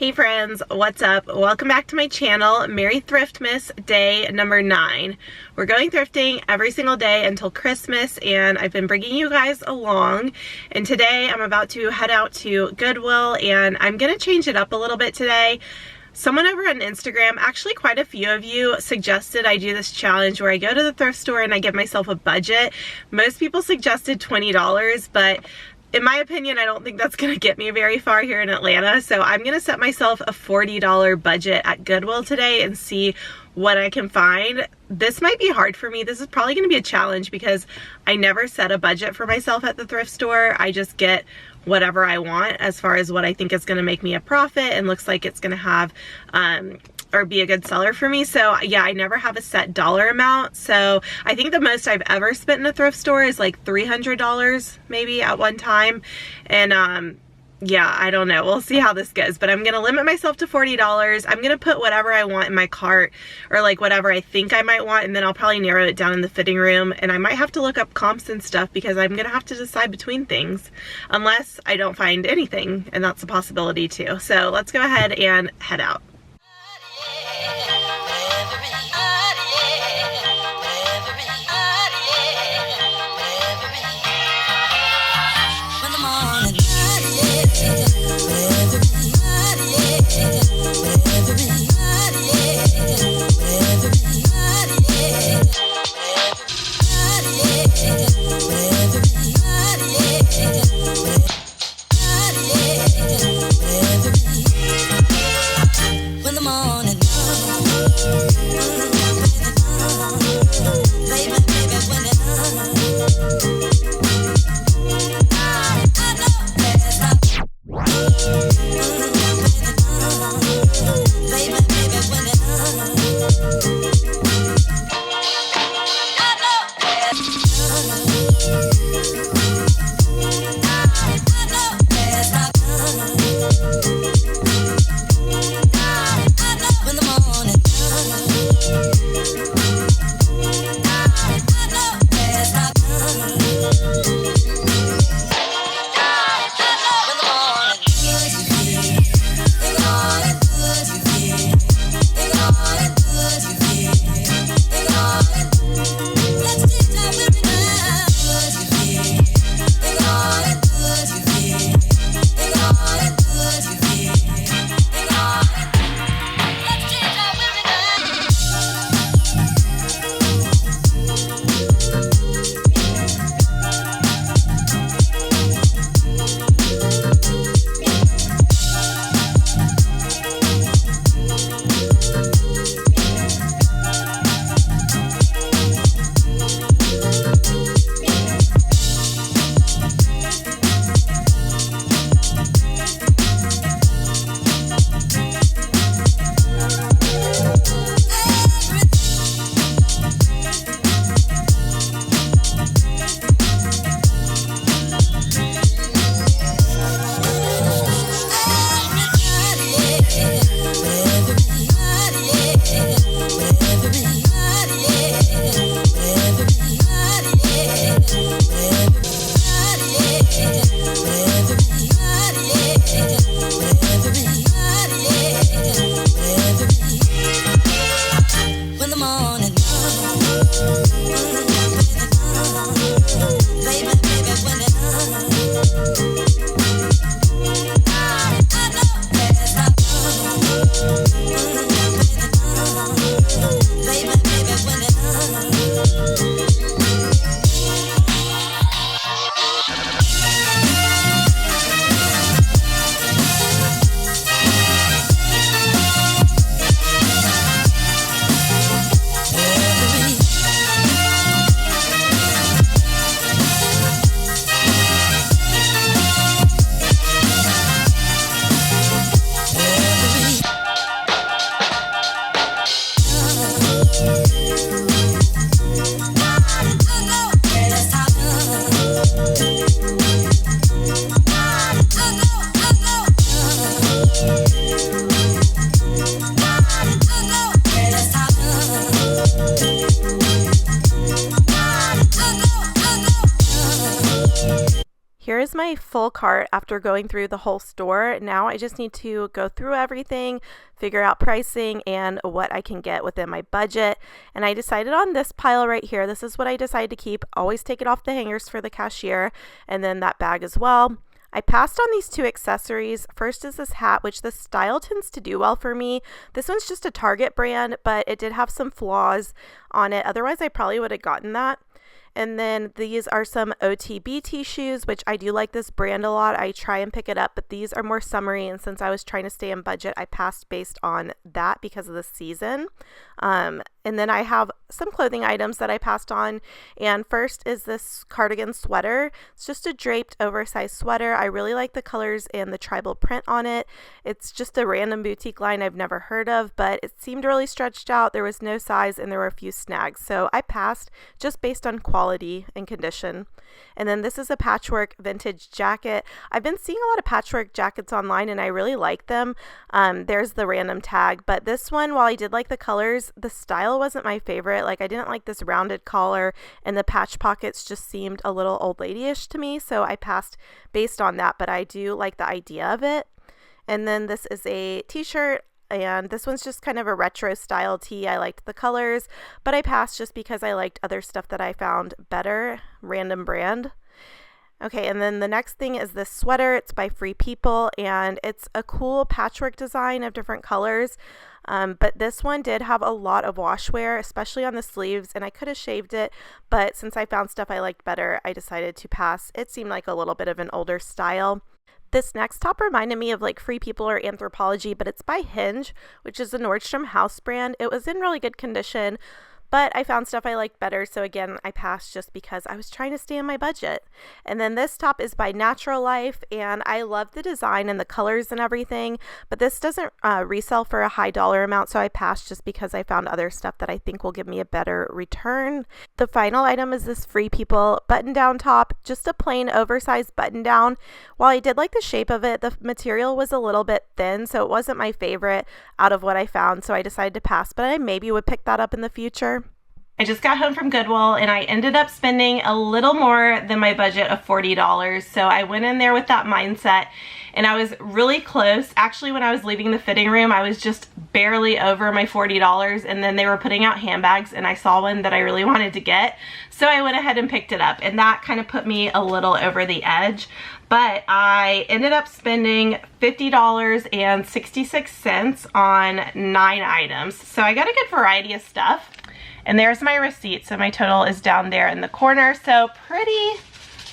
Hey friends, what's up? Welcome back to my channel. Merry Thriftmas day number 9. We're going thrifting every single day until Christmas, and I've been bringing you guys along. And today I'm about to head out to Goodwill, and I'm gonna change it up a little bit today. Someone over on Instagram, actually quite a few of you, suggested I do this challenge where I go to the thrift store and I give myself a budget. Most people suggested $20, but in my opinion, I don't think that's gonna get me very far here in Atlanta. So I'm gonna set myself a $40 budget at Goodwill today and see what I can find. This might be hard for me. This is probably gonna be a challenge because I never set a budget for myself at the thrift store. I just get whatever I want as far as what I think is gonna make me a profit and looks like it's gonna have or be a good seller for me. So yeah, I never have a set dollar amount. So I think the most I've ever spent in a thrift store is like $300 maybe at one time. And yeah, I don't know. We'll see how this goes, but I'm gonna limit myself to $40. I'm gonna put whatever I want in my cart, or like whatever I think I might want, and then I'll probably narrow it down in the fitting room. And I might have to look up comps and stuff because I'm gonna have to decide between things unless I don't find anything, and that's a possibility too. So let's go ahead and head out. is my full cart after going through the whole store. Now I just need to go through everything, figure out pricing and what I can get within my budget. And I decided on this pile right here. This is what I decided to keep. Always take it off the hangers for the cashier, and then that bag as well. I passed on these two accessories. First is this hat, which the style tends to do well for me. This one's just a Target brand, but it did have some flaws on it. Otherwise, I probably would have gotten that. And then these are some OTBT shoes, which I do like this brand a lot. I try and pick it up, but these are more summery, and since I was trying to stay in budget, I passed based on that because of the season. And then I have some clothing items that I passed on, and first is this cardigan sweater. It's just a draped oversized sweater. I really like the colors and the tribal print on it. It's just a random boutique line I've never heard of, but it seemed really stretched out. There was no size and there were a few snags, so I passed just based on quality and condition. And then this is a patchwork vintage jacket. I've been seeing a lot of patchwork jackets online and I really like them. There's the random tag, but this one, while I did like the colors, the style wasn't my favorite. Like, I didn't like this rounded collar, and the patch pockets just seemed a little old lady-ish to me, so I passed based on that, but I do like the idea of it. And then this is a t-shirt, and this one's just kind of a retro style tee. I liked the colors, but I passed just because I liked other stuff that I found better, random brand. Okay, and then the next thing is this sweater. It's by Free People, and it's a cool patchwork design of different colors. But this one did have a lot of wash wear, especially on the sleeves, and I could have shaved it, but since I found stuff I liked better, I decided to pass. It seemed like a little bit of an older style. This next top reminded me of like Free People or Anthropologie, but it's by Hinge, which is a Nordstrom house brand. It was in really good condition, but I found stuff I liked better, so again, I passed just because I was trying to stay in my budget. And then this top is by Natural Life, and I love the design and the colors and everything, but this doesn't resell for a high dollar amount, so I passed just because I found other stuff that I think will give me a better return. The final item is this Free People button-down top, just a plain oversized button-down. While I did like the shape of it, the material was a little bit thin, so it wasn't my favorite out of what I found, so I decided to pass, but I maybe would pick that up in the future. I just got home from Goodwill and I ended up spending a little more than my budget of $40. So I went in there with that mindset and I was really close. Actually, when I was leaving the fitting room, I was just barely over my $40, and then they were putting out handbags and I saw one that I really wanted to get. So I went ahead and picked it up, and that kind of put me a little over the edge. But I ended up spending $50.66 on 9 items. So I got a good variety of stuff. And there's my receipt, so my total is down there in the corner, so pretty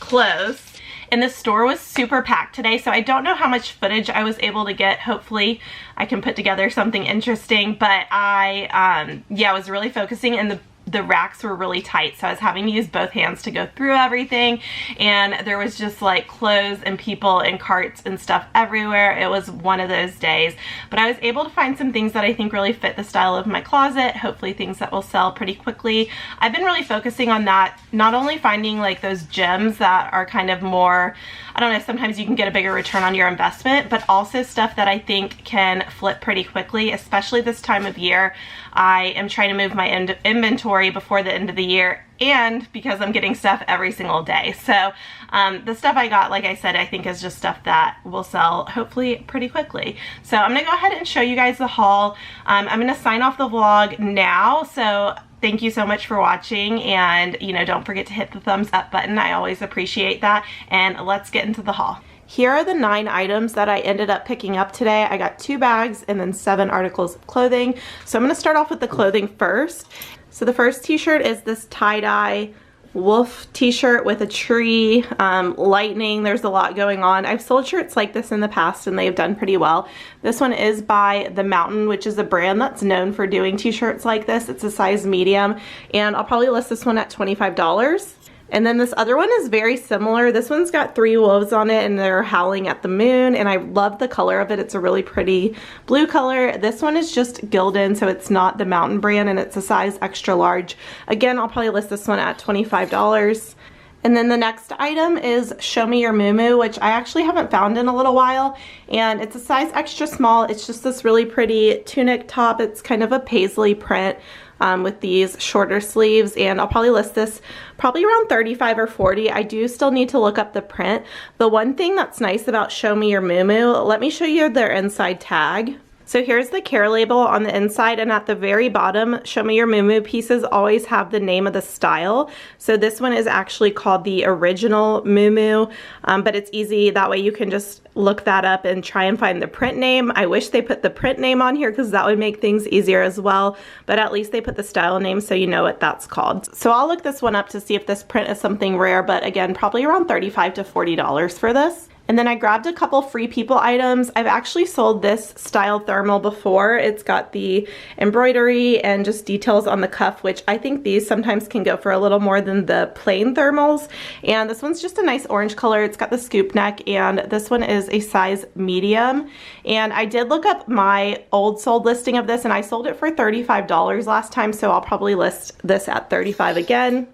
close. And the store was super packed today, so I don't know how much footage I was able to get. Hopefully I can put together something interesting, but I was really focusing, and the racks were really tight, so I was having to use both hands to go through everything, and there was just like clothes and people and carts and stuff everywhere. It was one of those days, but I was able to find some things that I think really fit the style of my closet, hopefully things that will sell pretty quickly. I've been really focusing on that, not only finding like those gems that are kind of more, I don't know, sometimes you can get a bigger return on your investment, but also stuff that I think can flip pretty quickly, especially this time of year. I am trying to move my inventory before the end of the year, and because I'm getting stuff every single day. So the stuff I got, like I said, I think is just stuff that will sell hopefully pretty quickly. So I'm gonna go ahead and show you guys the haul. I'm gonna sign off the vlog now. So thank you so much for watching, and don't forget to hit the thumbs up button. I always appreciate that, and let's get into the haul. Here are the 9 items that I ended up picking up today. I got 2 bags and then 7 articles of clothing. So I'm gonna start off with the clothing first. So the first t-shirt is this tie-dye wolf t-shirt with a tree, lightning. There's a lot going on. I've sold shirts like this in the past and they've done pretty well. This one is by The Mountain, which is a brand that's known for doing t-shirts like this. It's a size medium, and I'll probably list this one at $25. And then this other one is very similar. This one's got 3 wolves on it and they're howling at the moon, and I love the color of it. It's a really pretty blue color. This one is just Gildan, so it's not the Mountain brand, and it's a size extra large. Again, I'll probably list this one at $25. And then the next item is Show Me Your Muumuu, which I actually haven't found in a little while, and it's a size extra small. It's just this really pretty tunic top. It's kind of a paisley print. with these shorter sleeves, and I'll probably list this probably around 35 or 40. I do still need to look up the print. The one thing that's nice about Show Me Your Muumuu, let me show you their inside tag. So here's the care label on the inside, and at the very bottom, Show Me Your Muumuu pieces always have the name of the style. So this one is actually called the Original Muumuu, but it's easy. That way you can just look that up and try and find the print name. I wish they put the print name on here because that would make things easier as well, but at least they put the style name so you know what that's called. So I'll look this one up to see if this print is something rare, but again, probably around $35 to $40 for this. And then I grabbed a couple Free People items. I've actually sold this style thermal before. It's got the embroidery and just details on the cuff, which I think these sometimes can go for a little more than the plain thermals. And this one's just a nice orange color. It's got the scoop neck, and this one is a size medium. And I did look up my old sold listing of this, and I sold it for $35 last time, so I'll probably list this at $35 again.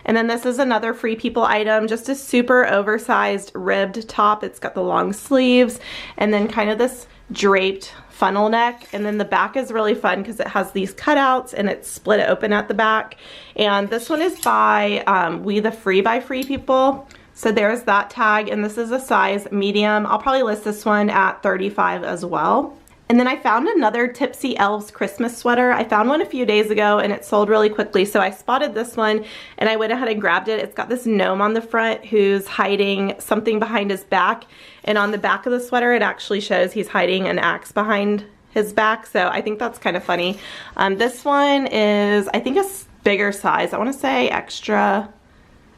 And then this is another Free People item, just a super oversized ribbed top. It's got the long sleeves and then kind of this draped funnel neck. And then the back is really fun because it has these cutouts and it's split open at the back. And this one is by We the Free by Free People. So there's that tag, and this is a size medium. I'll probably list this one at $35 as well. And then I found another Tipsy Elves Christmas sweater. I found one a few days ago and it sold really quickly, so I spotted this one and I went ahead and grabbed it. It's got this gnome on the front who's hiding something behind his back, and on the back of the sweater it actually shows he's hiding an axe behind his back, so I think that's kind of funny. This one is, I think, a bigger size. I want to say extra.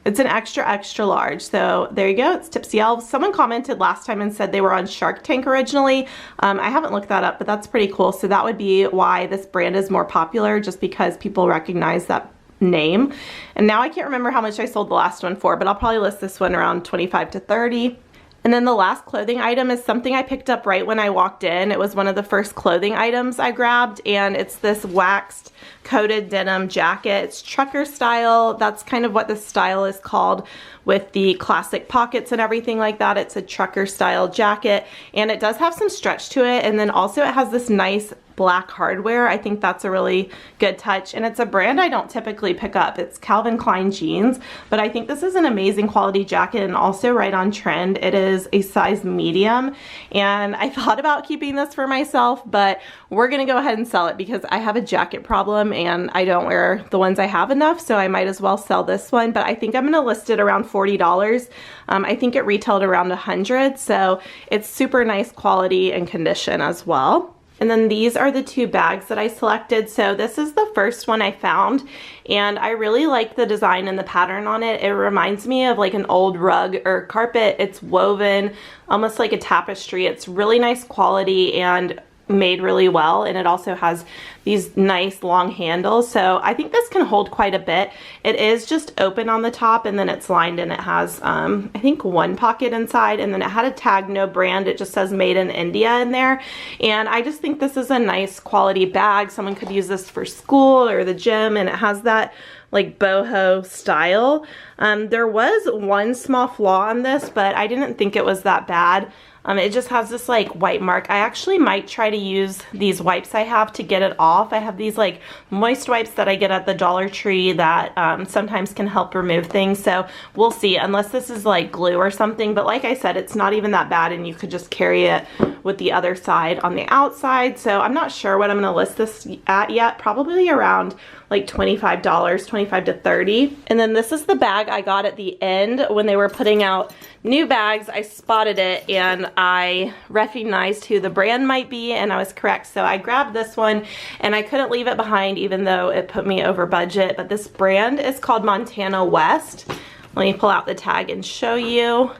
It's an extra large, so there you go. It's Tipsy Elves. Someone commented last time and said they were on Shark Tank originally. I haven't looked that up, but that's pretty cool. So that would be why this brand is more popular, just because people recognize that name. And now I can't remember how much I sold the last one for, but I'll probably list this one around $25 to $30. And then the last clothing item is something I picked up right when I walked in. It was one of the first clothing items I grabbed, and it's this waxed coated denim jacket. It's trucker style. That's kind of what this style is called, with the classic pockets and everything like that. It's a trucker style jacket, and it does have some stretch to it, and then also it has this nice black hardware. I think that's a really good touch, and it's a brand I don't typically pick up. It's Calvin Klein jeans, but I think this is an amazing quality jacket and also right on trend. It is a size medium, and I thought about keeping this for myself, but we're gonna go ahead and sell it because I have a jacket problem and I don't wear the ones I have enough, so I might as well sell this one. But I think I'm gonna list it around $40. I think it retailed around $100, so it's super nice quality and condition as well. And then these are the two bags that I selected. So this is the first one I found, and I really like the design and the pattern on it. It reminds me of like an old rug or carpet. It's woven almost like a tapestry. It's really nice quality and made really well, and it also has these nice long handles, so I think this can hold quite a bit. It is just open on the top, and then it's lined, and it has I think one pocket inside, and then it had a tag, no brand. It just says made in India in there, and I just think this is a nice quality bag. Someone could use this for school or the gym, and it has that like boho style. There was one small flaw on this, but I didn't think it was that bad. It just has this like white mark. I actually might try to use these wipes I have to get it off. I have these like moist wipes that I get at the Dollar Tree that sometimes can help remove things. So we'll see, unless this is like glue or something. But like I said, it's not even that bad, and you could just carry it with the other side on the outside. So I'm not sure what I'm going to list this at yet. Probably around like $25, $25 to $30. And then this is the bag I got at the end when they were putting out new bags. I spotted it and I recognized who the brand might be, and I was correct. So I grabbed this one, and I couldn't leave it behind even though it put me over budget. But this brand is called Montana West. Let me pull out the tag and show you.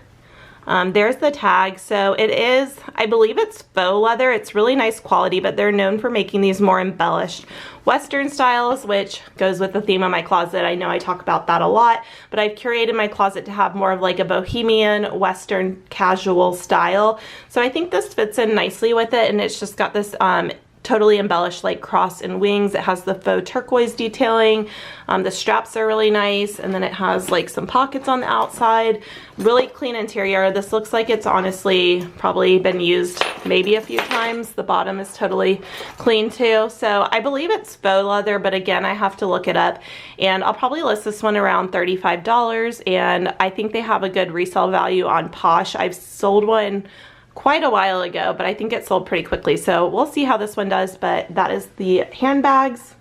There's the tag. So it is, I believe it's faux leather. It's really nice quality, but they're known for making these more embellished Western styles, which goes with the theme of my closet. I know I talk about that a lot, but I've curated my closet to have more of like a bohemian Western casual style. So I think this fits in nicely with it, and it's just got this totally embellished like cross and wings. It has the faux turquoise detailing. The straps are really nice, and then it has like some pockets on the outside. Really clean interior. This looks like it's honestly probably been used maybe a few times. The bottom is totally clean too. So I believe it's faux leather, but again, I have to look it up, and I'll probably list this one around $35, and I think they have a good resale value on Posh. I've sold one quite a while ago, but I think it sold pretty quickly, so we'll see how this one does. But that is the handbags.